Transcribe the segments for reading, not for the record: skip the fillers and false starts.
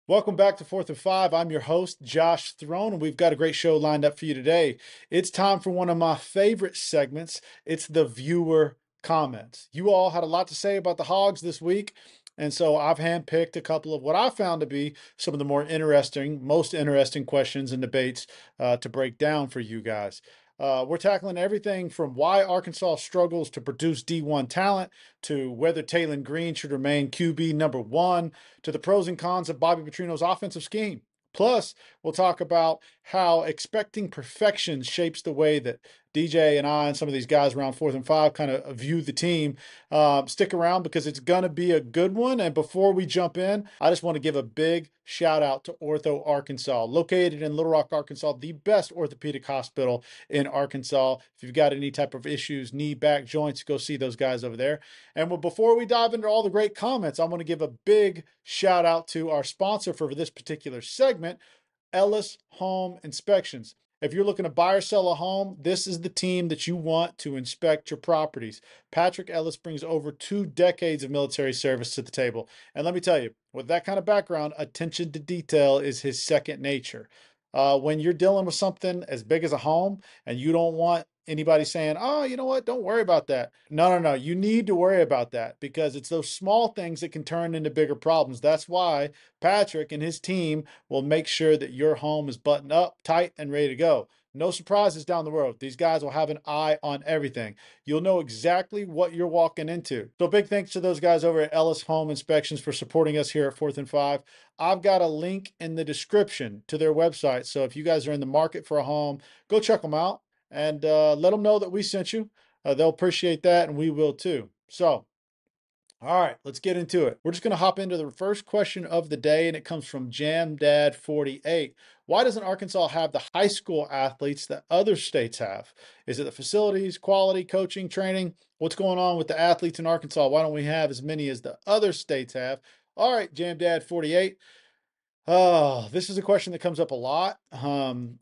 Welcome back to Fourth and Five. I'm your host, Josh Throne, and we've got a great show lined up for you today. It's time for one of my favorite segments. It's the viewer comments. You all had a lot to say about the Hogs this week, and so I've handpicked a couple of what I found to be some of the most interesting questions and debates to break down for you guys. We're tackling everything from why Arkansas struggles to produce D1 talent to whether Taylen Green should remain QB number one to the pros and cons of Bobby Petrino's offensive scheme. Plus, we'll talk about how expecting perfection shapes the way that DJ and I and some of these guys around Fourth and Five kind of view the team. Stick around because it's going to be a good one. And before we jump in, I just want to give a big shout out to Ortho Arkansas, located in Little Rock, Arkansas, the best orthopedic hospital in Arkansas. If you've got any type of issues, knee, back, joints, go see those guys over there. And before we dive into all the great comments, I want to give a big shout out to our sponsor for this particular segment, Ellis Home Inspections. If you're looking to buy or sell a home, this is the team that you want to inspect your properties. Patrick Ellis brings over 2 decades of military service to the table. And let me tell you, with that kind of background, attention to detail is his second nature. When you're dealing with something as big as a home and you don't want anybody saying, oh, you know what, don't worry about that. No, no, no. You need to worry about that because it's those small things that can turn into bigger problems. That's why Patrick and his team will make sure that your home is buttoned up, tight, and ready to go. No surprises down the road. These guys will have an eye on everything. You'll know exactly what you're walking into. So big thanks to those guys over at Ellis Home Inspections for supporting us here at Fourth and Five. I've got a link in the description to their website. So if you guys are in the market for a home, go check them out and let them know that we sent you. They'll appreciate that, and we will too. So, all right, let's get into it. We're just going to hop into the first question of the day, and it comes from JamDad48. Why doesn't Arkansas have the high school athletes that other states have? Is it the facilities, quality, coaching, training? What's going on with the athletes in Arkansas? Why don't we have as many as the other states have? All right, JamDad48. Oh, this is a question that comes up a lot.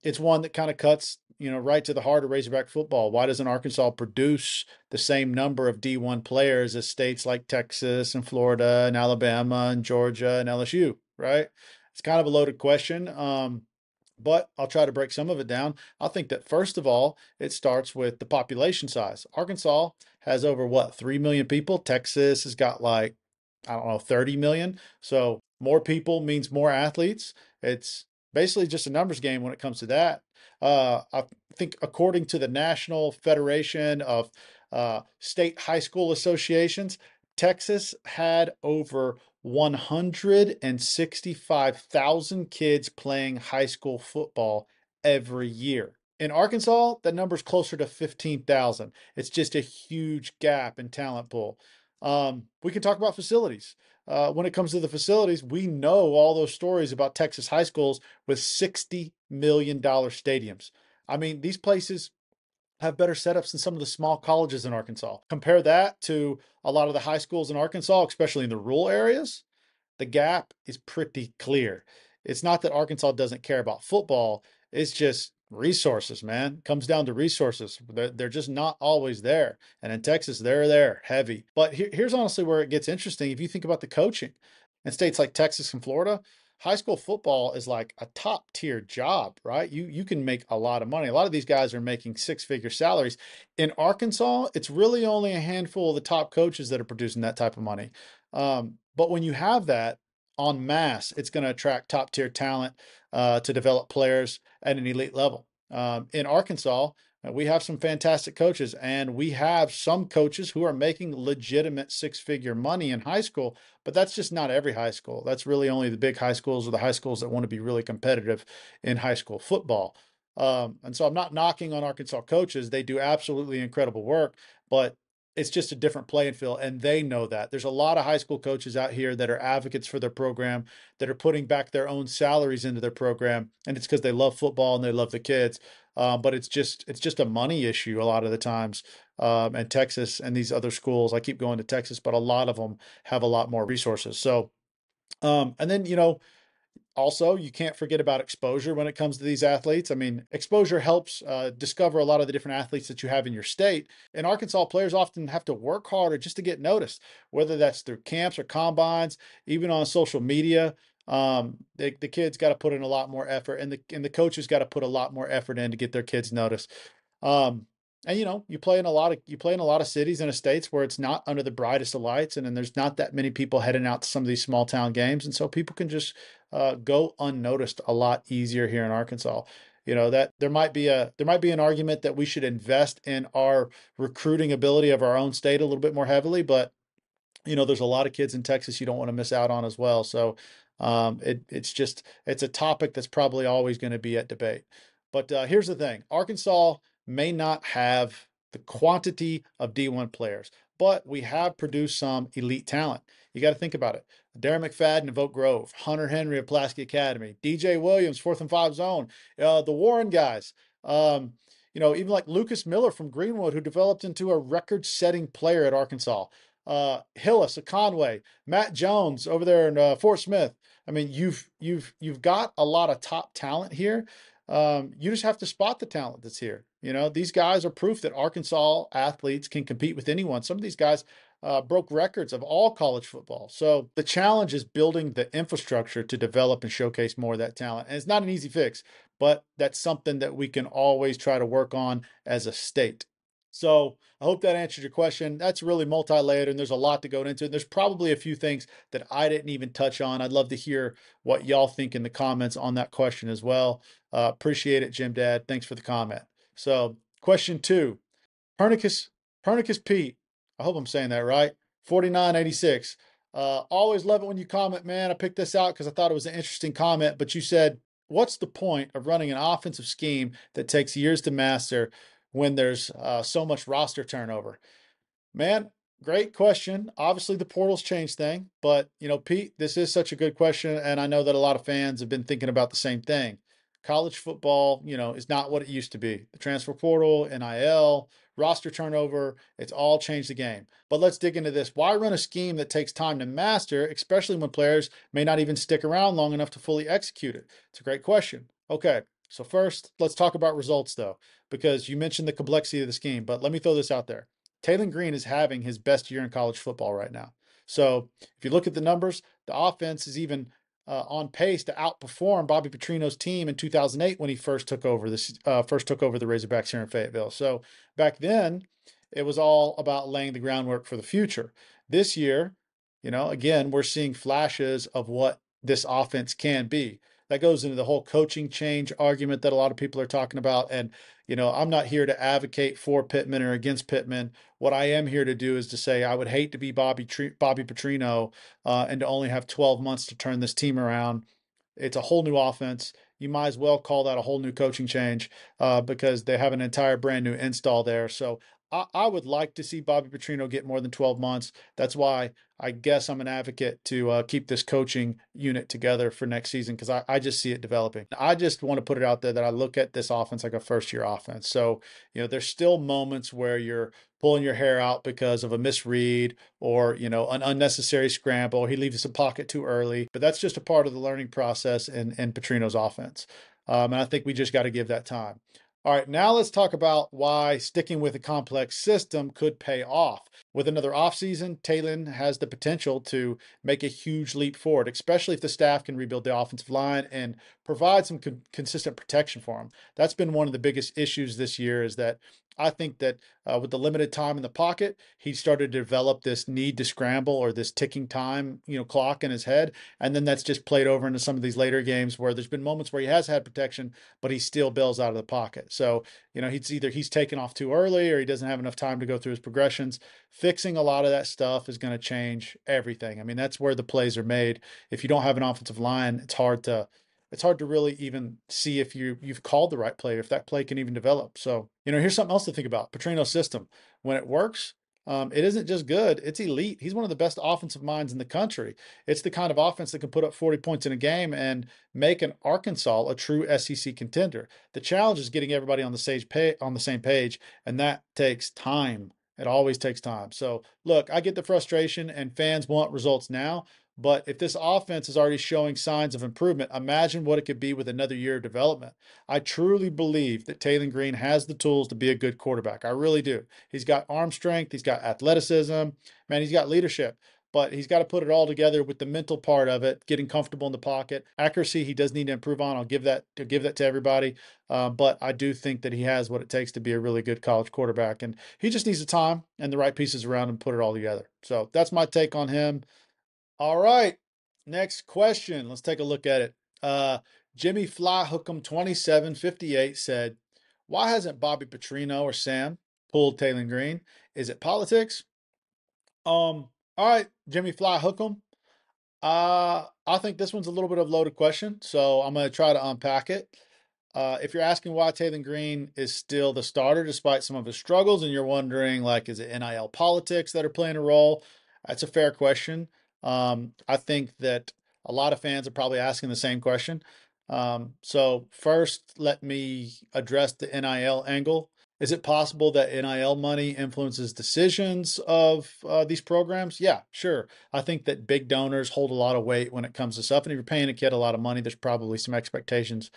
It's one that kind of cuts, right to the heart of Razorback football. Why doesn't Arkansas produce the same number of D1 players as states like Texas and Florida and Alabama and Georgia and LSU, right? It's kind of a loaded question. But I'll try to break some of it down. I think that first of all, it starts with the population size. Arkansas has over what, 3 million people? Texas has got like, I don't know, 30 million. So more people means more athletes. It's basically just a numbers game when it comes to that. I think according to the National Federation of State High School Associations, Texas had over 165,000 kids playing high school football every year. In Arkansas, that number's closer to 15,000. It's just a huge gap in talent pool. We can talk about facilities. When it comes to the facilities, we know all those stories about Texas high schools with $60 million stadiums. I mean, these places have better setups than some of the small colleges in Arkansas. Compare that to a lot of the high schools in Arkansas, especially in the rural areas. The gap is pretty clear. It's not that Arkansas doesn't care about football, it's just resources, man. It comes down to resources. They're just not always there. And in Texas, they're there heavy. But here's honestly where it gets interesting. If you think about the coaching in states like Texas and Florida, high school football is like a top tier job, right? You can make a lot of money. A lot of these guys are making six-figure salaries. In Arkansas, it's really only a handful of the top coaches that are producing that type of money. But when you have that en masse, it's going to attract top tier talent to develop players at an elite level. In Arkansas, we have some fantastic coaches, and we have some coaches who are making legitimate six-figure money in high school, but that's just not every high school. That's really only the big high schools or the high schools that want to be really competitive in high school football. And so I'm not knocking on Arkansas coaches. They do absolutely incredible work, but it's just a different playing field, and they know that. There's a lot of high school coaches out here that are advocates for their program, that are putting back their own salaries into their program, and it's because they love football and they love the kids. But it's just a money issue a lot of the times. And Texas and these other schools, I keep going to Texas, but a lot of them have a lot more resources. So, and then also, you can't forget about exposure when it comes to these athletes. I mean, exposure helps discover a lot of the different athletes that you have in your state. In Arkansas, players often have to work harder just to get noticed, whether that's through camps or combines, even on social media. The kids got to put in a lot more effort, and the coaches got to put a lot more effort in to get their kids noticed. Um, and you play in a lot of cities and estates where it's not under the brightest of lights, and then there's not that many people heading out to some of these small town games, and so people can just go unnoticed a lot easier here in Arkansas. That there might be an argument that we should invest in our recruiting ability of our own state a little bit more heavily, but there's a lot of kids in Texas you don't want to miss out on as well. So it's a topic that's probably always going to be at debate. But here's the thing: Arkansas may not have the quantity of D1 players, but we have produced some elite talent. You got to think about it. Darren McFadden of Oak Grove, Hunter Henry of Pulaski Academy, DJ Williams, 4th and 5 zone, the Warren guys. Even like Lucas Miller from Greenwood, who developed into a record-setting player at Arkansas. Hillis of Conway, Matt Jones over there in Fort Smith. I mean, you've got a lot of top talent here. You just have to spot the talent that's here. These guys are proof that Arkansas athletes can compete with anyone. Some of these guys broke records of all college football. So the challenge is building the infrastructure to develop and showcase more of that talent. And it's not an easy fix, but that's something that we can always try to work on as a state. So I hope that answered your question. That's really multi-layered and there's a lot to go into. There's probably a few things that I didn't even touch on. I'd love to hear what y'all think in the comments on that question as well. Appreciate it, Jim Dad. Thanks for the comment. So question 2, Pernicus Pete. I hope I'm saying that right. 4986. Always love it when you comment, man. I picked this out because I thought it was an interesting comment, but you said, what's the point of running an offensive scheme that takes years to master when there's so much roster turnover? Man, great question. Obviously, the portal's changed thing, but Pete, this is such a good question, and I know that a lot of fans have been thinking about the same thing. College football, is not what it used to be. The transfer portal, NIL, roster turnover, it's all changed the game. But let's dig into this. Why run a scheme that takes time to master, especially when players may not even stick around long enough to fully execute it? It's a great question. Okay, so first, let's talk about results though, because you mentioned the complexity of the scheme, but let me throw this out there. Taylen Green is having his best year in college football right now. So if you look at the numbers, the offense is even on pace to outperform Bobby Petrino's team in 2008 when he first took over the Razorbacks here in Fayetteville. So back then, it was all about laying the groundwork for the future. This year, again, we're seeing flashes of what this offense can be. That goes into the whole coaching change argument that a lot of people are talking about. And I'm not here to advocate for Pittman or against Pittman. What I am here to do is to say I would hate to be Bobby Petrino and to only have 12 months to turn this team around. It's a whole new offense. You might as well call that a whole new coaching change because they have an entire brand new install there. So I would like to see Bobby Petrino get more than 12 months. That's why I guess I'm an advocate to keep this coaching unit together for next season because I just see it developing. I just want to put it out there that I look at this offense like a first-year offense. So, there's still moments where you're pulling your hair out because of a misread or, an unnecessary scramble. He leaves the pocket too early, but that's just a part of the learning process in Petrino's offense. And I think we just got to give that time. All right, now let's talk about why sticking with a complex system could pay off. With another offseason, Taylen has the potential to make a huge leap forward, especially if the staff can rebuild the offensive line and provide some consistent protection for him. That's been one of the biggest issues this year is that I think that with the limited time in the pocket, he started to develop this need to scramble or this ticking time, clock in his head. And then that's just played over into some of these later games where there's been moments where he has had protection, but he still bails out of the pocket. So, he's taken off too early or he doesn't have enough time to go through his progressions. Fixing a lot of that stuff is going to change everything. I mean, that's where the plays are made. If you don't have an offensive line, it's hard to really even see if you've called the right play, if that play can even develop. So, here's something else to think about. Petrino's system, when it works, it isn't just good, it's elite. He's one of the best offensive minds in the country. It's the kind of offense that can put up 40 points in a game and make an Arkansas a true SEC contender. The challenge is getting everybody on the same page, and that takes time. It always takes time. So, look, I get the frustration, and fans want results now. But if this offense is already showing signs of improvement, imagine what it could be with another year of development. I truly believe that Taylen Green has the tools to be a good quarterback. I really do. He's got arm strength, he's got athleticism, man, he's got leadership. but he's got to put it all together with the mental part of it, getting comfortable in the pocket. Accuracy, he does need to improve on. I'll give that to everybody. But I do think that he has what it takes to be a really good college quarterback, and he just needs the time and the right pieces around him to put it all together. So that's my take on him. All right, next question. Let's take a look at it. Jimmy Flyhookem 2758 said, "Why hasn't Bobby Petrino or Sam pulled Taylen Green? Is it politics?" All right, Jimmy Flyhookem. I think this one's a little bit of a loaded question, so I'm going to try to unpack it. If you're asking why Taylen Green is still the starter despite some of his struggles, and you're wondering, like, is it NIL politics that are playing a role? That's a fair question. I think that a lot of fans are probably asking the same question. So first, let me address the NIL angle. Is it possible that NIL money influences decisions of these programs? Yeah, sure. I think that big donors hold a lot of weight when it comes to stuff. And if you're paying a kid a lot of money, there's probably some expectations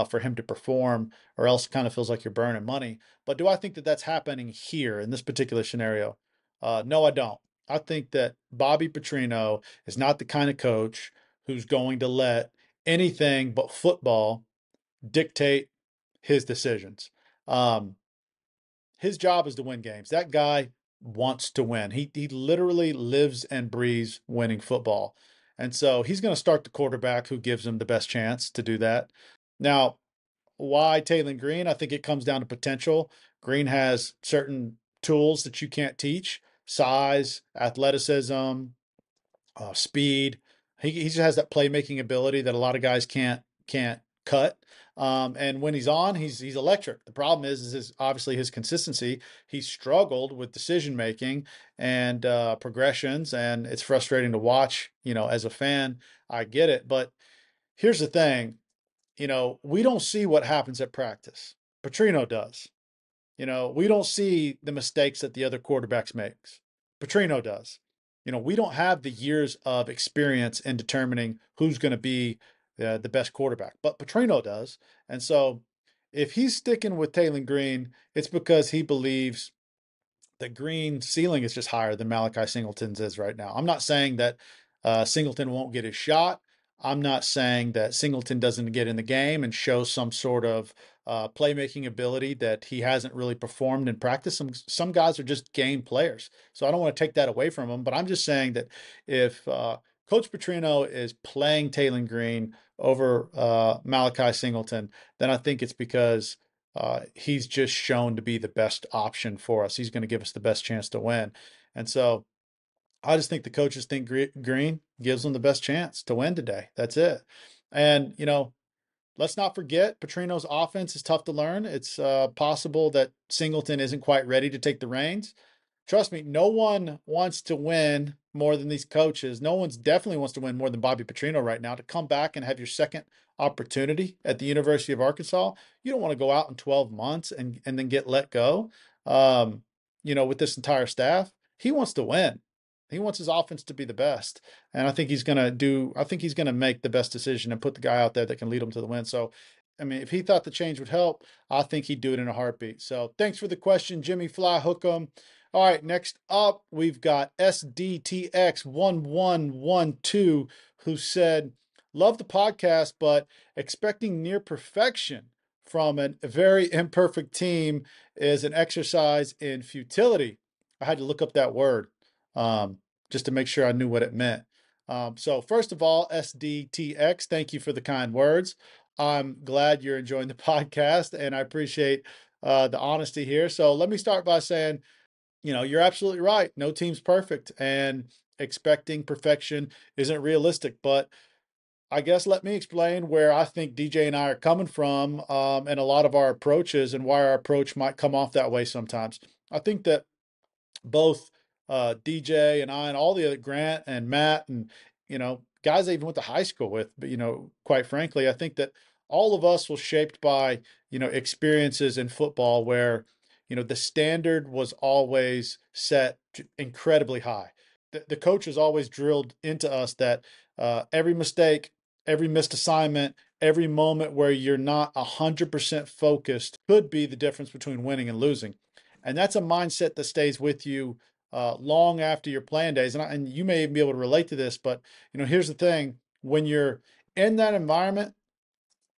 for him to perform, or else it kind of feels like you're burning money. But do I think that that's happening here in this particular scenario? No, I don't. I think that Bobby Petrino is not the kind of coach who's going to let anything but football dictate his decisions. Um, his job is to win games. That guy wants to win. He literally lives and breathes winning football. And so he's going to start the quarterback who gives him the best chance to do that. Now, why Taylen Green? I think it comes down to potential. Green has certain tools that you can't teach: size, athleticism, speed. He just has that playmaking ability that a lot of guys can't cut. And when he's on, he's electric. The problem is obviously his consistency. He's struggled with decision making and progressions, and it's frustrating to watch. As a fan, I get it. But here's the thing: we don't see what happens at practice. Petrino does. We don't see the mistakes that the other quarterbacks makes. Petrino does. We don't have the years of experience in determining who's going to be the best quarterback, but Petrino does. And so if he's sticking with Taylen Green, it's because he believes the Green ceiling is just higher than Malachi Singleton's is right now. I'm not saying that Singleton won't get his shot. I'm not saying that Singleton doesn't get in the game and show some sort of playmaking ability that he hasn't really performed in practice. Some guys are just game players, so I don't want to take that away from him. But I'm just saying that if Coach Petrino is playing Taylen Green over Malachi Singleton, then I think it's because he's just shown to be the best option for us. He's going to give us the best chance to win. And so I just think the coaches think Green gives them the best chance to win today. That's it. And, let's not forget Petrino's offense is tough to learn. It's possible that Singleton isn't quite ready to take the reins. Trust me, no one wants to win more than these coaches. No one's definitely wants to win more than Bobby Petrino right now. To come back and have your second opportunity at the University of Arkansas, you don't want to go out in 12 months and then get let go. With this entire staff, he wants to win. He wants his offense to be the best. And I think he's going to make the best decision and put the guy out there that can lead him to the win. So, I mean, if he thought the change would help, I think he'd do it in a heartbeat. So thanks for the question, Jimmy Fly Hookem. All right, next up, we've got SDTX1112, who said, "Love the podcast, but expecting near perfection from a very imperfect team is an exercise in futility." I had to look up that word just to make sure I knew what it meant. So, first of all, SDTX, thank you for the kind words. I'm glad you're enjoying the podcast, and I appreciate the honesty here. So, let me start by saying, you're absolutely right. No team's perfect, and expecting perfection isn't realistic. But I guess let me explain where I think DJ and I are coming from, and a lot of our approaches, and why our approach might come off that way sometimes. I think that both DJ and I and all the other Grant and Matt and guys I even went to high school with, but quite frankly, I think that all of us was shaped by experiences in football where the standard was always set incredibly high. The coach has always drilled into us that every mistake, every missed assignment, every moment where you're not 100% focused could be the difference between winning and losing. And that's a mindset that stays with you long after your playing days. And you may even be able to relate to this, but here's the thing: when you're in that environment,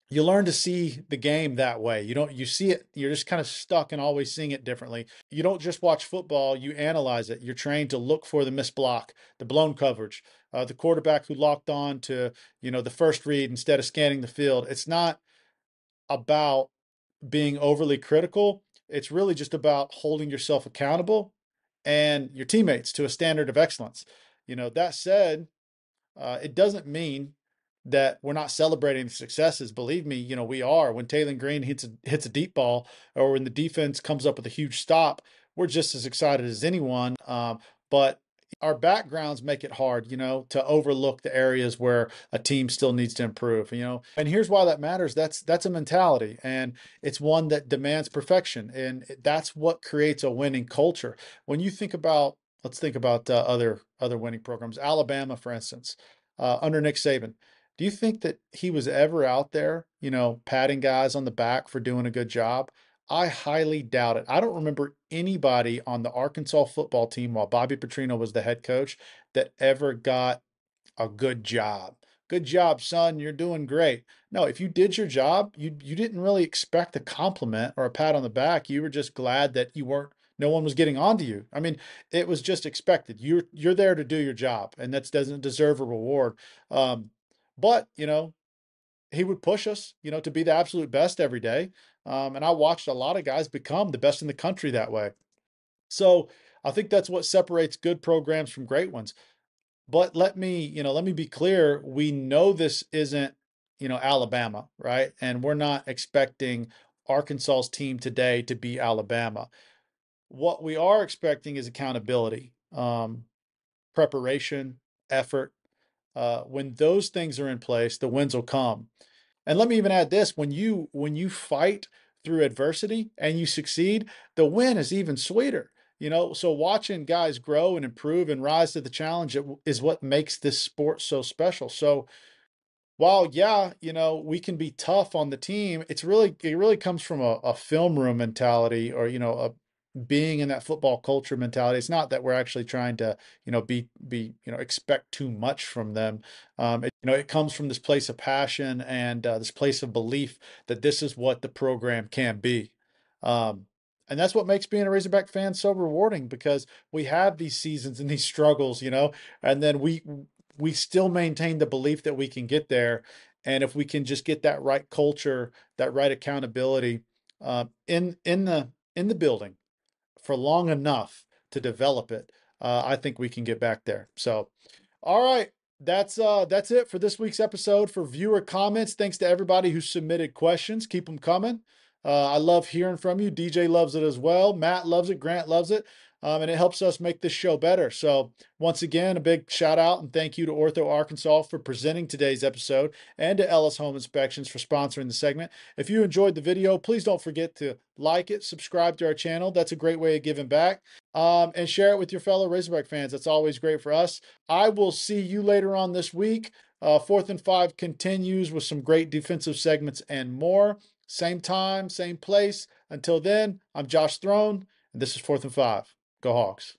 you learn to see the game that way. You see it, you're just kind of stuck and always seeing it differently. You don't just watch football, you analyze it. You're trained to look for the missed block, the blown coverage, the quarterback who locked on to, the first read instead of scanning the field. It's not about being overly critical. It's really just about holding yourself accountable and your teammates to a standard of excellence. That said, it doesn't mean that we're not celebrating the successes. Believe me, we are. When Taylen Green hits a deep ball, or when the defense comes up with a huge stop, we're just as excited as anyone. But our backgrounds make it hard, to overlook the areas where a team still needs to improve. And here's why that matters. That's a mentality, and it's one that demands perfection, and that's what creates a winning culture. When you think about, let's think about other winning programs. Alabama, for instance, under Nick Saban. Do you think that he was ever out there, patting guys on the back for doing a good job? I highly doubt it. I don't remember anybody on the Arkansas football team while Bobby Petrino was the head coach that ever got a good job. Good job, son. You're doing great. No, if you did your job, you didn't really expect a compliment or a pat on the back. You were just glad that no one was getting onto you. I mean, it was just expected. You're there to do your job, and that doesn't deserve a reward. But he would push us, to be the absolute best every day. And I watched a lot of guys become the best in the country that way. So I think that's what separates good programs from great ones. But let me be clear. We know this isn't, Alabama, right? And we're not expecting Arkansas's team today to be Alabama. What we are expecting is accountability, preparation, effort. When those things are in place, the wins will come. And let me even add this: when you fight through adversity and you succeed, the win is even sweeter. So watching guys grow and improve and rise to the challenge is what makes this sport so special. So while, yeah, we can be tough on the team, it really comes from a film room mentality, or a being in that football culture mentality. It's not that we're actually trying to be expect too much from them. It comes from this place of passion and this place of belief that this is what the program can be. Um, and that's what makes being a Razorback fan so rewarding, because we have these seasons and these struggles, and then we still maintain the belief that we can get there. And if we can just get that right culture, that right accountability, in the building for long enough to develop it, I think we can get back there. So, all right, that's it for this week's episode. For viewer comments, thanks to everybody who submitted questions. Keep them coming. I love hearing from you. DJ loves it as well. Matt loves it. Grant loves it. And it helps us make this show better. So once again, a big shout out and thank you to Ortho Arkansas for presenting today's episode, and to Ellis Home Inspections for sponsoring the segment. If you enjoyed the video, please don't forget to like it, subscribe to our channel. That's a great way of giving back. And share it with your fellow Razorback fans. That's always great for us. I will see you later on this week. 4th and 5 continues with some great defensive segments and more. Same time, same place. Until then, I'm Josh Throne, and this is 4th and 5. Go Hawks.